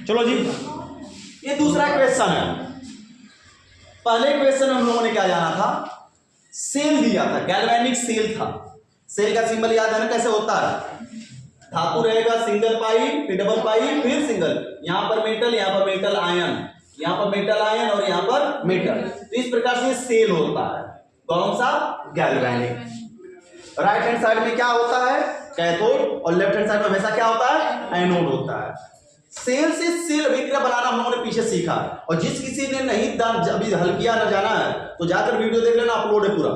चलो जी, ये दूसरा क्वेश्चन है। पहले क्वेश्चन हम लोगों ने क्या जाना था, सेल दिया था, गैल्वेनिक सेल था। सेल का सिंबल याद है ना कैसे होता है, धातु रहेगा, सिंगल पाइप, फिर डबल पाइप, फिर सिंगल, यहां पर मेटल, यहां पर मेटल आयन, यहां पर मेटल आयन और यहां पर मेटल। तो इस प्रकार से सेल होता है। कौन सा, गैल्वेनिक। राइट हैंड साइड में क्या होता है, कैथोड, और लेफ्ट हैंड साइड में हमेशा क्या होता है, एनोड होता है। सेल से सेल अभिक्रिया बनाना हम लोगों ने पीछे सीखा, और जिस किसी ने नहीं अभी हल किया न जाना है तो जाकर वीडियो देख लेना, अपलोड है पूरा।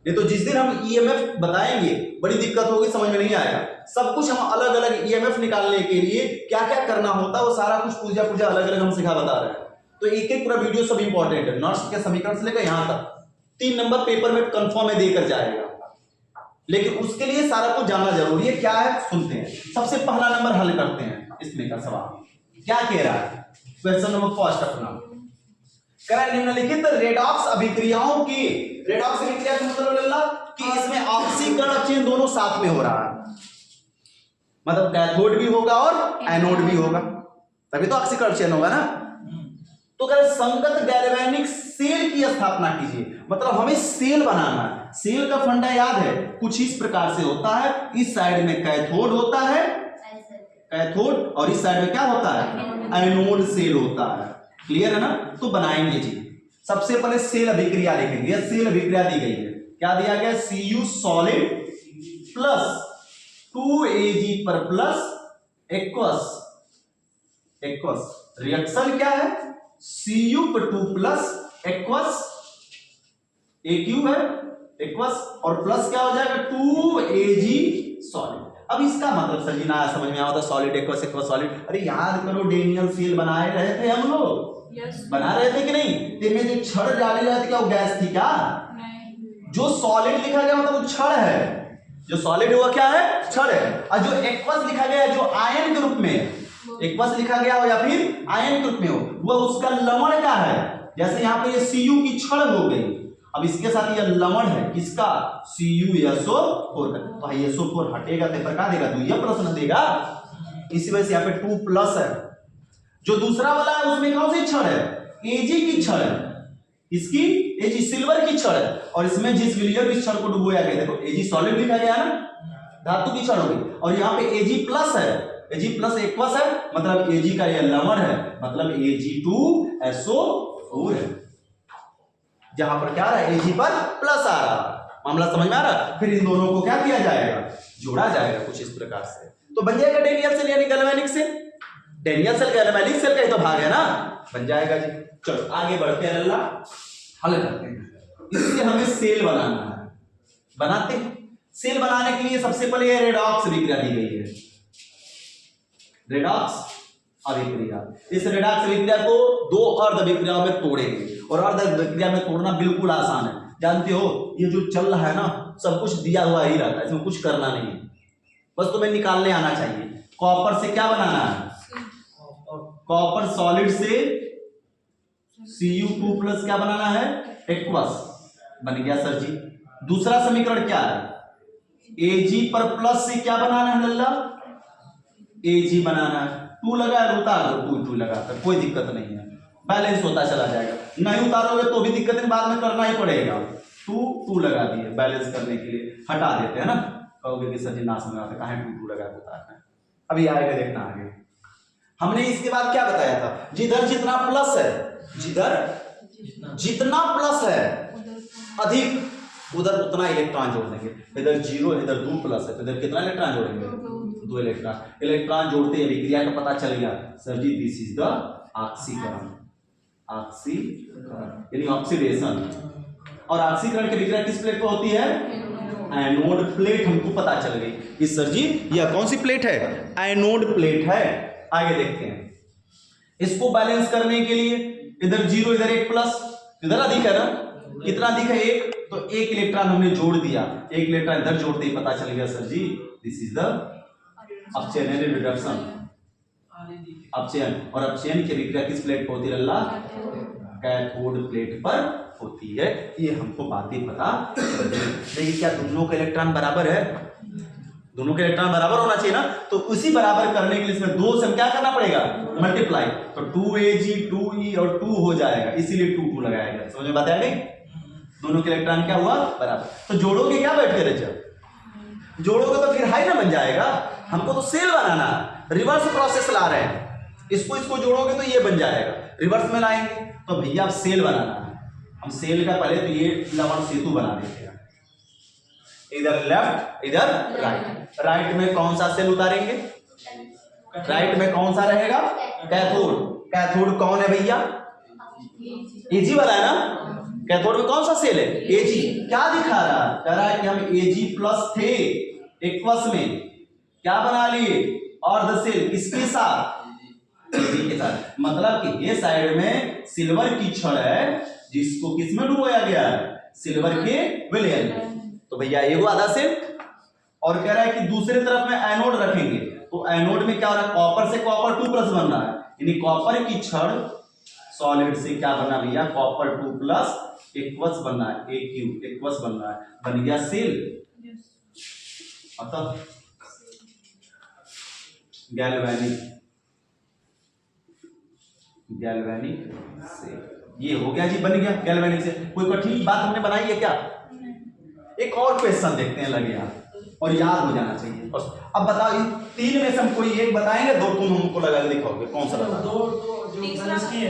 नहीं तो जिस दिन हम ईएमएफ बताएंगे बड़ी दिक्कत होगी, समझ में नहीं आएगा। सब कुछ हम अलग अलग ईएमएफ निकालने के लिए क्या क्या करना होता है वो सारा कुछ पूजा पूजा अलग अलग हम सिखा बता रहे हैं। तो एक एक पूरा वीडियो सब इंपॉर्टेंट है, नॉट्स के समीकरण से लेकर यहां तक 3 नंबर पेपर में कंफर्म में देकर जाएगा, लेकिन उसके लिए सारा कुछ जानना जरूरी है। क्या है सुनते हैं। सबसे पहला नंबर हल करते हैं इसमें का सवाल क्या कह रहा है। क्वेश्चन नंबर फर्स्ट अपना करें, निम्नलिखित रेडॉक्स अभिक्रियाओं की, रेडॉक्स अभिक्रिया का मतलब लल्ला कि इसमें ऑक्सीकरण अपचयन दोनों साथ में हो रहा है, मतलब कैथोड भी होगा और एनोड भी होगा, तभी तो ऑक्सीकरण अपचयन होगा ना। तो कह रहे संगत गैल्वेनिक सेल की स्थापना कीजिए, मतलब हमें सेल बनाना है। सेल का फंडा याद है, कुछ इस प्रकार से होता है, इस साइड में कैथोड होता है, कैथोड, और इस साइड में क्या होता है, एनोड सेल होता है। क्लियर है ना। तो बनाएंगे जी, सबसे पहले सेल अभिक्रिया लिखेंगे। यह सेल अभिक्रिया दी गई है, क्या दिया गया, Cu सॉलिड प्लस 2Ag पर प्लस एक्वस रिएक्शन क्या है, Cu पर 2 प्लस एक्वस, A क्यूब है एक्वस, और प्लस क्या हो जाएगा 2Ag सॉलिड। अब इसका मतलब सर जी ना समझ में आता, सॉलिड एक्वस एक्वस सॉलिड, अरे याद करो डेनियल सेल बनाए रहे थे हम लोग, बना रहे थे कि नहीं। इसमें जो छड़ डाली जाती क्या वो गैस थी क्या, नहीं। जो सॉलिड लिखा गया मतलब वो छड़ है, जो सॉलिड हुआ क्या है, छड़ है। और जो एक्वस लिखा गया है, जो आयन के रूप में एक्वस लिखा गया हो या फिर आयन के रूप में हो, वह उसका लवण का है। जैसे यहाँ पे ये Cu की छड़ हो गई, अब इसके साथ ये लवण है किसका, CuSO4 का। तो SO4 हटेगा तो पर क्या देगा, द्वितीय प्रश्न देगा, इसी वजह से यहाँ पे 2 प्लस है। जो दूसरा वाला है उसमें कौन सी छड़ है, Ag की छड़ है, इसकी Ag सिल्वर की छड़ है, और इसमें जिस विलियम इस छड़ को डुबोया गया, देखो Ag सॉलिड लिखा गया है ना, धातु की छड़ होगी, और यहाँ पे Ag प्लस है, Ag प्लस एक्वस है, मतलब Ag का यह लवण है, मतलब Ag2SO4 है। जहां पर क्या आ रहा है, Ag पर प्लस आ रहा है, मामला समझ में आ रहा है। फिर इन दोनों को क्या किया जाएगा, जोड़ा जाएगा कुछ इस प्रकार से, तो बन जाएगा डेनियल सेल यानी galvanic cell. Daniel cell galvanic cell का ही तो भाग है ना, बन जाएगा जी। चलो आगे बढ़ते हैं, अल्लाह हल करते हैं। इसलिए हमें सेल बनाना है, बनाते हैं। सेल बनाने के लिए सबसे पहले ये रेडॉक्स अभिक्रिया दी गई है, रेडॉक्स अभिक्रिया। इस रेडॉक्स अभिक्रिया को 2 अर्ध अभिक्रियाओं में तोड़ेंगे, और अर्ध अभिक्रिया में तोड़ना बिल्कुल आसान है। जानते हो ये जो चल रहा है ना, सब कुछ दिया हुआ ही रहता है, इसमें कुछ करना नहीं है, बस तुम्हें निकालने आना चाहिए। कॉपर से क्या बनाना है, कॉपर सॉलिड से Cu2 प्लस क्या बनाना है, एक्वस, बन गया सर जी। दूसरा समीकरण क्या है, Ag पर प्लस से क्या बनाना है लल्ला, Ag बनाना है। 2 लगा है, उतार दो, 2 लगा कर कोई दिक्कत नहीं है, बैलेंस होता चला जाएगा। नहीं उतारोगे तो भी दिक्कत है, बाद में करना ही पड़ेगा। 2 लगा दिए बैलेंस करने के लिए, हटा देते हैं ना, कहोगे कि सर जी ना समझ आता कहां 2 लगा के उतारना है, अभी आएगा देखना आगे। हमने इसके बाद क्या बताया था, जिधर जितना प्लस है, जिधर जितना प्लस है अधिक उधर उतना इलेक्ट्रॉन जोड़ देंगे। इधर 0 इधर 2 प्लस है, तो इधर कितना इलेक्ट्रॉन जोड़ेंगे, 2 इलेक्ट्रॉन। इलेक्ट्रॉन जोड़ते अभिक्रिया का पता चल गया sir ji, this is the ऑक्सीकरण, ऑक्सीकरण यानी ऑक्सीडेशन। और ऑक्सीकरण की अभिक्रिया किस प्लेट पर होती है, एनोड प्लेट। हमको पता चल गई कि सर जी यह कौन सी प्लेट है, एनोड प्लेट है। आगे देखते हैं, इसको बैलेंस करने के लिए इधर 0 इधर 1 प्लस, इधर अधिक है ना, कितना अधिक है 1, तो 1 इलेक्ट्रॉन हमने जोड़ दिया, 1 इलेक्ट्रॉन इधर जोड़ते ही पता चल गया sir ji this is the अपचयन रिडक्शन, अपचयन। और अपचयन की अभिक्रिया किस प्लेट पर होती है अल्लाह, कैथोड प्लेट पर होती है। ये हमको बातें पता, देखिए क्या दोनों का इलेक्ट्रॉन बराबर है, दोनों के इलेक्ट्रॉन बराबर होना चाहिए ना, तो उसी बराबर करने के लिए इसमें 2 से हम क्या करना पड़ेगा, मल्टीप्लाई, तो 2Ag 2E और 2 हो जाएगा, इसीलिए 2 2 लगाया गया। समझ में बात आ गई? दोनों के इलेक्ट्रॉन क्या हुआ, बराबर। तो जोड़ोगे क्या बैठ के जब जोड़ोगे तो फिर हाई ना बन जाएगा। हमको तो सेल बनाना, रिवर्स प्रोसेस ला रहे हैं, इसको जोड़ोगे तो ये बन जाएगा, रिवर्स में लाएंगे तो भैया अब सेल बनाना है। हम सेल का पहले तो ये लवण सेतु बना देते हैं, इधर लेफ्ट इधर राइट। राइट में कौन सा सेल उतारेंगे, राइट में कौन सा रहेगा, कैथोड। कैथोड कौन है भैया, Ag वाला है ना। कैथोड में कौन सा सेल है, Ag। क्या दिखा रहा है, कह रहा है कि हम Ag प्लस थे एक्वस में, क्या बना लिए, और द सेल किसके साथ, Ag के साथ। मतलब कि ये साइड में सिल्वर की छड़ है जिसको किसमें डुबोया गया है, सिल्वर के विलयन में। तो भैया ये आधा सेल, और कह रहा है कि दूसरे तरफ में एनोड रखेंगे, तो एनोड में क्या हो रहा है, कॉपर से कॉपर 2 प्लस बन रहा है, यानी कॉपर की छड़ सॉलिड से क्या बना भैया, कॉपर 2 प्लस एक्वस बनना है, Aq एक्वस बनना है, बन गया सेल। अतः गैल्वेनिक सेल ये हो गया जी, बन गया गैल्वेनिक सेल। कोई कठिन बात हमने बनाई है क्या? एक और क्वेश्चन देखते हैं, लगे यहाँ और याद हो जाना चाहिए। और अब बताओ, इन 3 में से हम कोई एक बताएंगे, 2 तुम हमको लगा के दिखाओगे, कौन सा बता? दो जो बैलेंस की है,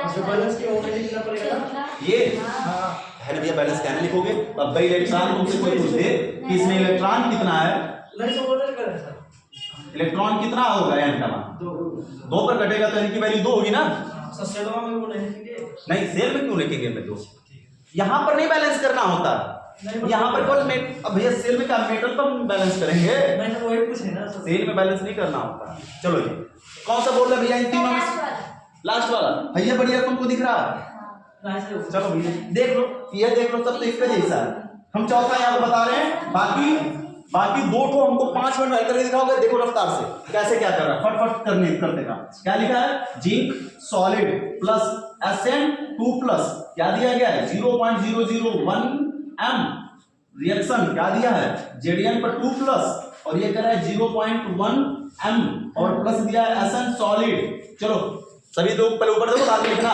जो बैलेंस की होगा लिखना पड़ेगा ये है ना भैया, बैलेंस क्या लिखोगे। अब भाई इलेक्ट्रॉन तुमसे कोई पूछ दे कि इसमें इलेक्ट्रॉन कितना है, नहीं सब ऑर्डर करें सर, इलेक्ट्रॉन कितना होगा, n का मान 2 पर कटेगा तो n की वैल्यू 2 होगी ना। सर सेलवा में वो नहीं लिखेंगे, नहीं सेल में क्यों लिखेंगे मैं 2, यहाँ पर नहीं बैलेंस करना होता, यहाँ पर कौन अब भैया सेल में क्या मेटल पर बैलेंस करेंगे, मैं तो वही पूछे ना सर, सेल में बैलेंस नहीं करना होता। चलो जी, कौन सा बोल रहे भैया इन तीनों में, लास्ट वाला भैया, बढ़िया तुमको दिख रहा है। चलो भैया देख लो, ये देख लो, सब तो एक जैसा है। हम चौथा यहाँ पे बता रहे हैं, बाकी 2 ठो हमको 5 मिनट में करके दिखाओगे। देखो रफ्तार से कैसे क्या कर रहा है, फटफट करते का। क्या लिखा है, zinc solid plus Sn2 plus, क्या दिया गया है 0.001 m, रिएक्शन क्या दिया है Zn पर 2 प्लस, और ये कर रहा है 0.1 m, और प्लस दिया है Sn सॉलिड। चलो सभी लोग पहले ऊपर देखो, बाद में लिखना,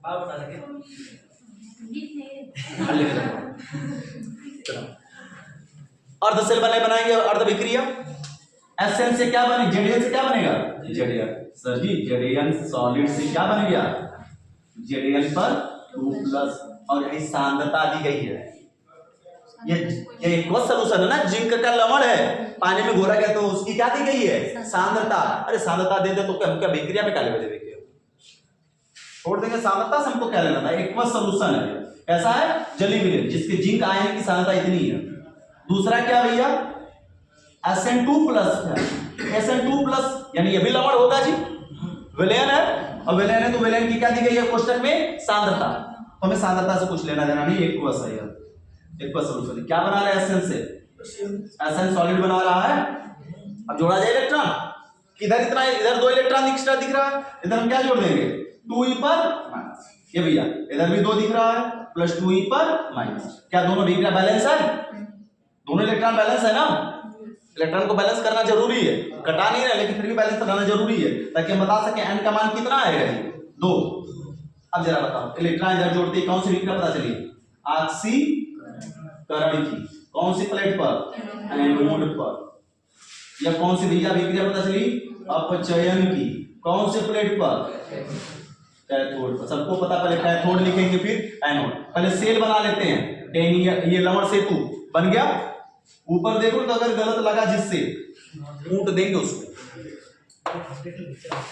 आप बता देंगे। अर्ध सेल बनाएंगे, अर्ध विक्रिया। Sn से क्या बने, Zn से क्या बनेगा, Zn। सर जी Zn सॉलिड से क्या बन गया, Zn पर 2 प्लस, और यही सांद्रता दी गई है। ये एक सॉल्यूशन है ना, जिंक का लवण है, पानी में घोला गया तो उसकी क्या दी गई है, सांद्रता। अरे सांद्रता दे दे तो क्या विक्रिया में क्या लेवे देवे, छोड़ देंगे सांद्रता से, हमको क्या लेना था, एक सॉल्यूशन है। कैसा है, जली विलयन, जिसके जिंक आयन की सांद्रता इतनी है। दूसरा क्या भैया, Sn2 प्लस है, Sn2 प्लस यानी ये भी लवण होगा जी, विलयन है, और विलयन है तो विलयन की क्या दी गई है कोष्टक में, सांद्रता। तो हमें सांद्रता से कुछ लेना देना नहीं, एक सॉल्यूशन क्या बना रहा है Sn से, Sn सॉलिड बना रहा है। अब जोड़ा जाए इलेक्ट्रॉन, किधर इतना, इधर 2 इलेक्ट्रॉन एक्स्ट्रा दिख रहा है, इधर हम क्या जोड़ देंगे 2e पर माइनस, ये भैया इधर भी 2 दिख रहा है, प्लस 2e पर माइनस। क्या दोनों विक्रिया बैलेंस है, दोनों इलेक्ट्रॉन बैलेंस है ना। इलेक्ट्रॉन को बैलेंस करना जरूरी है, कटा नहीं रहा लेकिन फिर भी बैलेंस करना जरूरी है, ताकि हम बता सके n का मान कितना आएगा जी 2। अब जरा बताओ, इलेक्ट्रॉन इधर जोड़ते कौन सी विक्रिया पता चली, ऑक्सीकरण की, कौन सी प्लेट पर, एनोड पर। या कौन सी भैया विक्रिया पता चली, अपचयन की, कौन से प्लेट पर, कैथोड पर। सबको पता, पहले कैथोड लिखेंगे फिर एनोड। पहले सेल बना लेते हैं, ये लवण सेतु बन गया। ऊपर देखो तो अगर गलत लगा जिससे ऊंट देंगे उसको।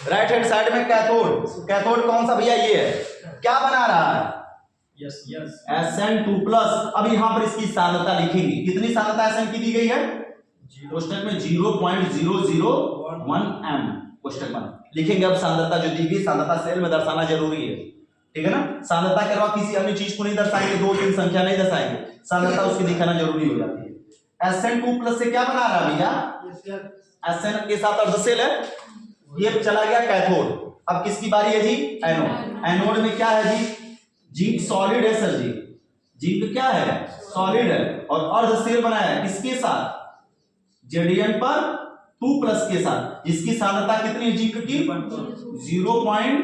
राइट हैंड साइड में कैथोड, कैथोड कौन सा भैया, ये है, क्या बना रहा है, यस यस Sn2 प्लस। अब यहां पर इसकी सांद्रता लिखेंगे, कितनी सांद्रता Sn की दी गई है, कोष्टक में 0.001 m, कोष्टक में लिखेंगे। अब सांद्रता जो दी गई, सांद्रता सेल में दर्शाना जरूरी है, ठीक है ना। सांद्रता के अलावा किसी अन्य चीज को नहीं दर्शाएंगे, 2-3 संख्या नहीं दर्शाएंगे, सांद्रता उसकी दिखाना जरूरी हो जाती है। Sn2 प्लस से क्या बना रहा है भैया, Sn के साथ अर्धसेल है, ये चला गया कैथोड। अब किसकी बारी है जी, एनोड। एनोड में क्या है जी, जिंक सॉलिड है सर जी, जिंक क्या है, सॉलिड है, और अर्धसेल बनाया है किसके साथ, Zn पर 2 प्लस के साथ, इसकी सांद्रता कितनी है जिंक की? 0.1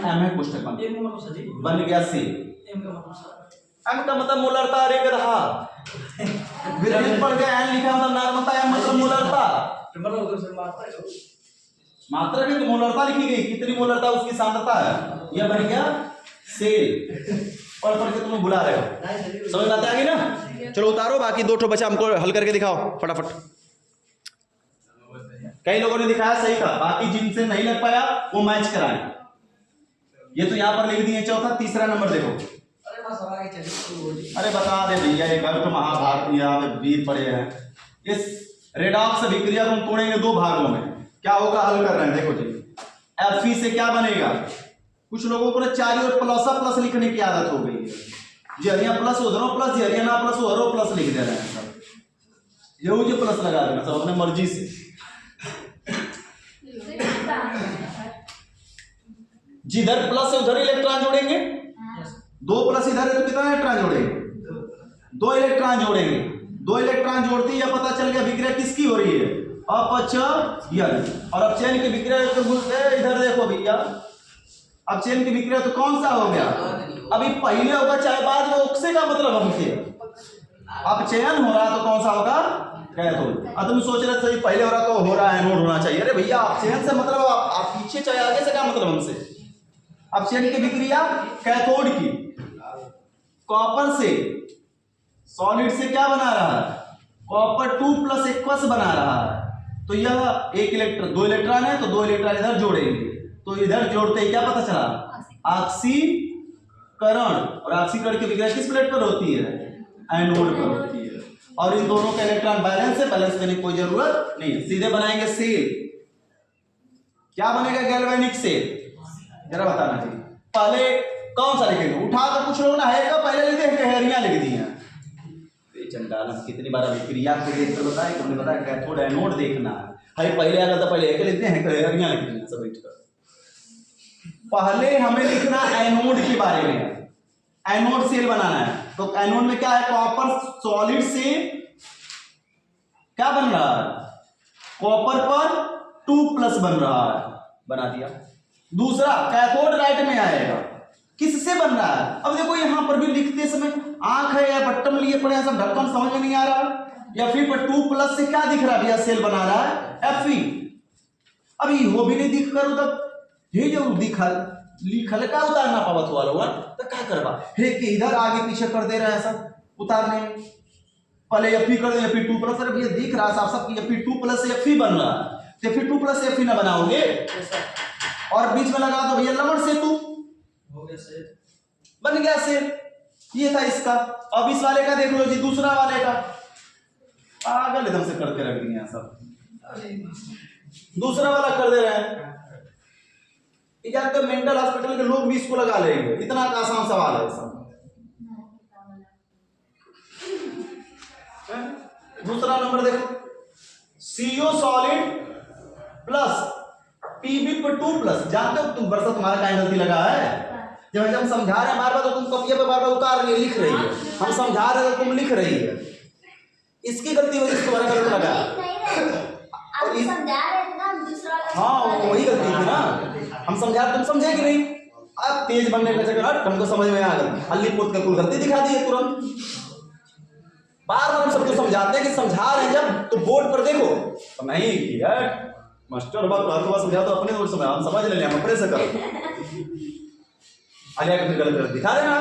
m है कोष्टक में। एम का मतलब सर जी बन गया से। एम का मतलब सर m का मतलब मोलरता। अरे गधा, विरहित पढ़ गया, n लिखा मतलब नार्मलता, m मतलब मोलरता। मतलब उधर से मारता है मात्रा में तो मोलरता लिखी गई, कितनी मोलरता उसकी सांद्रता है, यह बन गया सेल। पढ़ पढ़ के तुम बुला रहे हो, समझ में आ गई ना? चलो उतारो, बाकी 2 ठो बचा, हमको हल करके दिखाओ फटाफट। कई लोगों ने दिखाया सही था, बाकी जिनसे नहीं लग पाया वो मैच कराएं। ये तो यहाँ पर लिख दिए चौथा। तीसरा नंबर देखो। अरे बस आगे चलिए। अरे बता दे भैया, एक अर्थ महाभारत यहाँ पे वीर पड़े हैं। इस रेडॉक्स अभिक्रिया को हम तोड़ेंगे 2 भागों में। क्या होगा, हल कर रहे हैं, देखो जी। Fe से क्या बनेगा? कुछ लोगों को ना चारों ओर प्लस प्लस लिखने की आदत हो गई है। जरिया प्लस उधरों प्लस, जरिया ना प्लस उधरों प्लस लिख दे रहे हैं सब। ये जो प्लस लगा देना सब अपने मर्जी से। जिधर प्लस है उधर इलेक्ट्रॉन जोड़ेंगे। 2 प्लस इधर है तो कितना इलेक्ट्रॉन जोड़ेंगे? 2 इलेक्ट्रॉन जोड़ेंगे। 2 इलेक्ट्रॉन जोड़ती है, पता चल गया विक्रिया किसकी हो रही है? अपचयन। और अपचयन की विक्रिया तो इधर देखो भैया, अपचयन की विक्रिया तो कौन सा हो गया? अभी पहले होगा चाहे बाद में, उससे का मतलब हमसे अपचयन हो रहा तो कौन सा होगा? कैथोड। अब तुम सोच रहे थे पहले हो रहा तो हो रहा है एनोड होना चाहिए। अरे भैया, अपचयन से मतलब आप पीछे चाहे आगे से क्या मतलब हमसे? अपचयन की विक्रिया कैथोड की कॉपर से सॉलिड से क्या बना रहा है? कॉपर 2 प्लस एक्वस बना रहा है। तो यह 1 इलेक्ट्रॉन, 2 इलेक्ट्रॉन है तो 2 इलेक्ट्रॉन इधर जोड़ेंगे। तो इधर जोड़ते ही क्या पता चला? ऑक्सीकरण। और ऑक्सीकरण की विक्रिया किस प्लेट पर होती है? एनोड पर होती है। और इन दोनों का इलेक्ट्रॉन बैलेंस है, बैलेंस करने की कोई जरूरत नहीं है, सीधे बनाएंगे सेल। क्या बनेगा गैल्वेनिक सेल? जरा बताना चाहिए। पहले कौन सा लिखेंगे? उठाकर कुछ लोग ना है का पहले लिख दिए, कहरियां लिख दी हैं। चंडाल कितनी बार विक्रिया को देखकर बताया, तुमने बताया कैथोड एनोड देखना है। पहले आ जाता, पहले एक लिखते हैं, कहरियां लिख दी हैं सब बैठकर। पहले हमें लिखना एनोड के बारे में। एनोड सेल बनाना है तो एनोड में क्या है? कॉपर सॉलिड से क्या बन रहा है? कॉपर पर 2 प्लस बन रहा है, बना दिया। दूसरा कैथोड राइट में आएगा, किससे बन रहा है? अब देखो यहां पर भी लिखते समय आंख है या बट्टम लिए पड़े हैं, सब ढक्कन समझ में नहीं आ रहा। या फिर पर 2 प्लस से क्या दिख रहा है भैया? सेल बना रहा है Fe। अभी वो भी नहीं दिख कर उधर हे जो दिखल लिखल का उतारना पावत हुआ लोग तो क्या करवा हे कि इधर आगे पीछे कर दे रहा है सब उतारने। पहले Fe कर दे, Fe 2 प्लस। अरे भैया दिख रहा है साफ साफ कि Fe 2 प्लस से Fe बन रहा है, तो Fe 2 प्लस से Fe ना बनाओगे और बीच में लगा दो भैया लमड़ से 2, हो गया सेल, बन गया सेल। ये था इसका। अब इस वाले का देख लो जी, दूसरा वाले का पागल एकदम से करके रख दिए सब। दूसरा वाला कर दे रहे हैं। जानते हो मेंटल हॉस्पिटल के लोग भी इसको लगा लेंगे, इतना आसान सवाल है सब। दूसरा नंबर देखो, CO सॉलिड प्लस PB पर 2 प्लस। जानते हो तुम वर्षा तुम्हारा क्या गलती लगा है? जब हम समझा रहे हैं बार बार तो तुम कॉपी पे बार बार उतार रही है, लिख रही है। हम समझा रहे हैं तुम लिख रही है, इसकी गलती वजह से तुम्हारा गलत लगा। हाँ वही गलती थी ना, हम समझा तुम समझेगी नहीं। अब तेज बनने का चक्कर हट, हमको समझ में आ गया। हल्ली पोत का कुल गलती दिखा दी है तुरंत। बार बार हम सबको समझाते हैं कि समझा रहे हैं जब तो बोर्ड पर देखो तो नहीं कि यार मास्टर बात हर बार समझा तो अपने ओर समझ, हम समझ ले हम अपने से करो। आलिया का गलत गलत दिखा देना।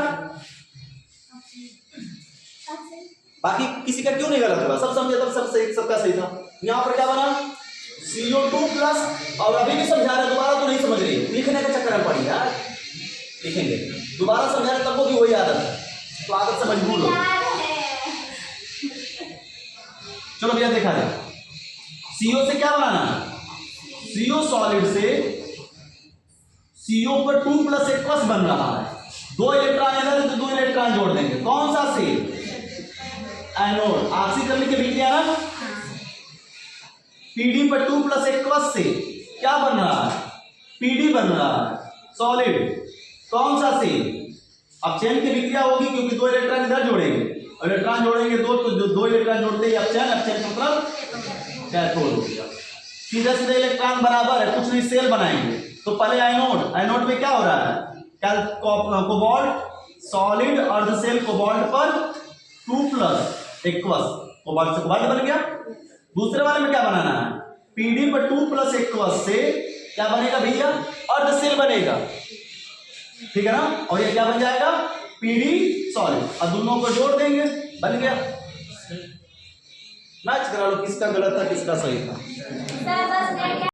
बाकी किसी का क्यों नहीं गलत हुआ? सब समझे तब सब सही, सबका सही था। यहाँ पर क्या बना? CO2 plus. और अभी भी समझा रहे, दोबारा तो नहीं समझ रही, लिखने का चक्कर में पड़ी यार। लिखेंगे दोबारा समझा रहे तब को भी वही आदत है, तो आदत से मजबूर हो। चलो भैया देखा जाए, CO से क्या बनाना है? CO सॉलिड से CO पर 2 प्लस एक्वस बन रहा है। 2 इलेक्ट्रॉन इधर तो 2 इलेक्ट्रॉन जोड़ देंगे। कौन सा सेल? एनोड। ऑक्सीकरण की विक्रिया ना PD पर 2 प्लस एक्वस से क्या बन रहा है? PD बन रहा है सॉलिड। कौन सा सेल? अब चेन की विक्रिया होगी क्योंकि 2 इलेक्ट्रॉन इधर जोड़ेंगे इलेक्ट्रॉन जोड़ेंगे दो, तो दो इलेक्ट्रॉन जोड़ते ही ऑक्सीजन, ऑक्सीजन मतलब कैथोड हो गया। सीधे सीधे इलेक्ट्रॉन बराबर है, कुछ नहीं सेल बनाएंगे। तो पहले एनोड, एनोड में क्या हो रहा है, कोबाल्ट सॉलिड और द सेल कोबाल्ट पर 2+ एक्वस, कोबाल्ट से कोबाल्ट बन गया। दूसरे वाले में क्या बनाना है, पीडी पर 2+ एक्वस से क्या बनेगा भैया, अर्ध सेल बनेगा, ठीक है ना। और ये क्या बन जाएगा, पीडी सॉलिड, और दोनों को जोड़ देंगे, बन गया। मैच करा लो किसका गलत था किसका सही था।